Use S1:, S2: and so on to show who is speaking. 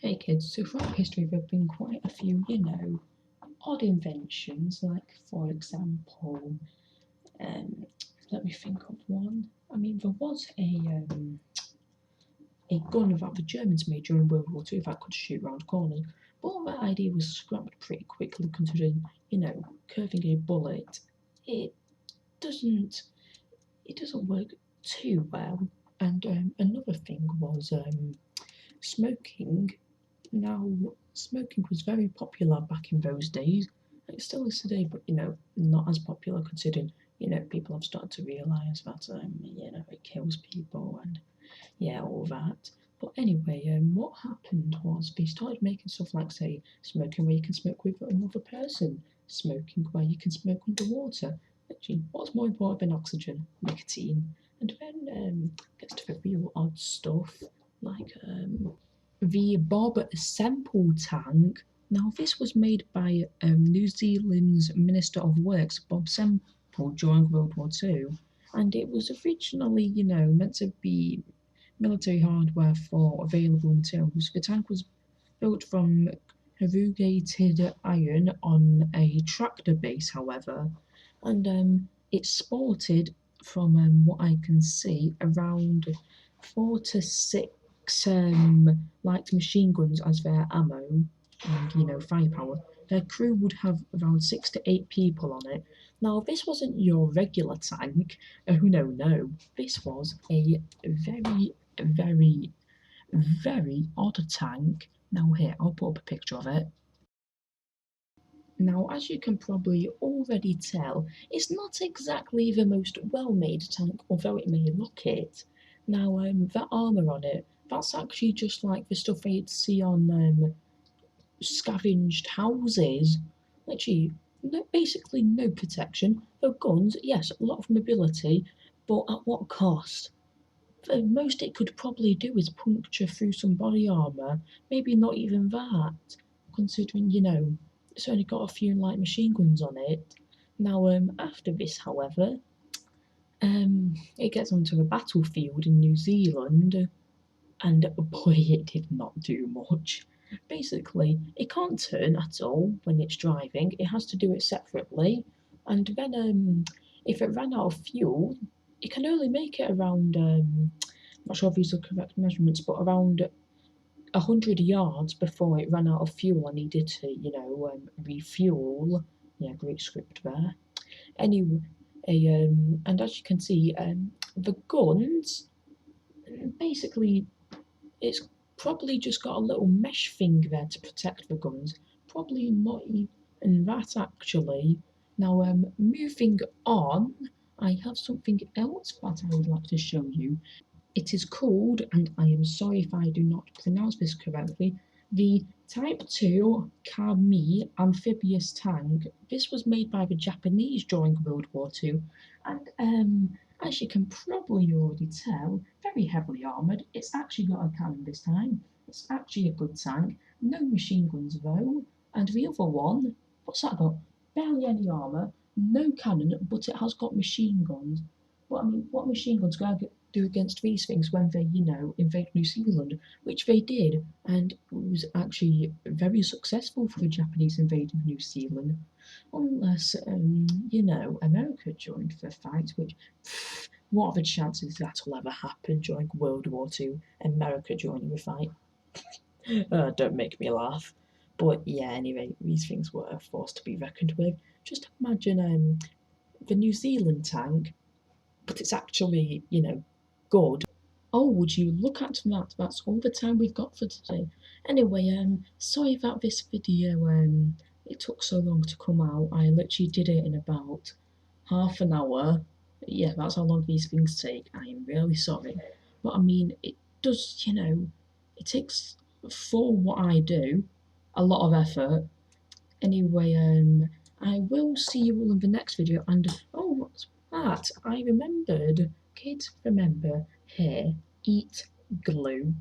S1: Hey kids, so throughout history there have been quite a few, odd inventions, like for example, um, let me think of one. I mean, there was a gun that the Germans made during World War II that could shoot round corners, but that idea was scrapped pretty quickly considering, curving a bullet, it doesn't, it doesn't work too well. And another thing was smoking. Now, smoking was very popular back in those days. It still is today, but not as popular considering people have started to realise that it kills people and all that. But anyway, what happened was they started making stuff like, say, smoking where you can smoke with another person, smoking where you can smoke underwater. Actually, what's more important than oxygen? Nicotine. And then gets to the real odd stuff like the Bob Semple tank. Now, this was made by New Zealand's Minister of Works, Bob Semple, during World War II, and it was originally, meant to be military hardware for available materials. The tank was built from corrugated iron on a tractor base, however, and it sported, from what I can see, around 4 to 6 light machine guns as their ammo and firepower. Their crew would have around 6 to 8 people on it. Now, this wasn't your regular tank. Oh no, this was a very, very, very odd tank. Now here, I'll put up a picture of it. Now, as you can probably already tell, it's not exactly the most well-made tank, although it may look it. Now, that armour on it, that's actually just like the stuff you'd see on scavenged houses. Literally, basically no protection. The guns, yes, a lot of mobility, but at what cost? The most it could probably do is puncture through some body armour, maybe not even that, considering, it's only got a few light machine guns on it. Now, after this, however, it gets onto the battlefield in New Zealand, and boy, it did not do much. Basically, it can't turn at all when it's driving, it has to do it separately, and then if it ran out of fuel, it can only make it around, not sure if these are correct measurements, but around 100 yards before it ran out of fuel and needed to, refuel. Yeah, great script there. Anyway, and as you can see, the guns, basically, it's probably just got a little mesh thing there to protect the guns. Probably not even that, actually. Now, moving on, I have something else that I would like to show you. It is called, and I am sorry if I do not pronounce this correctly, the Type 2 Kami amphibious tank. This was made by the Japanese during World War II, and as you can probably already tell, very heavily armoured. It's actually got a cannon this time. It's actually a good tank. No machine guns though. And the other one, what's that got? Barely any armour, no cannon, but it has got machine guns. But I mean, what machine guns can I do against these things when they, invade New Zealand, which they did, and it was actually very successful for the Japanese invading New Zealand, unless, America joined the fight, which, what are the chances that'll ever happen during World War II, America joining the fight? Don't make me laugh. But yeah, anyway, these things were a force to be reckoned with. Just imagine the New Zealand tank, but it's actually, good. Oh, would you look at that? That's all the time we've got for today. Anyway, sorry about this video. It took so long to come out. I literally did it in about half an hour. Yeah, that's how long these things take. I am really sorry. But I mean, it does, it takes, for what I do, a lot of effort. Anyway, I will see you all in the next video. And oh, what's that? I remembered. Kids, remember, here, eat glue.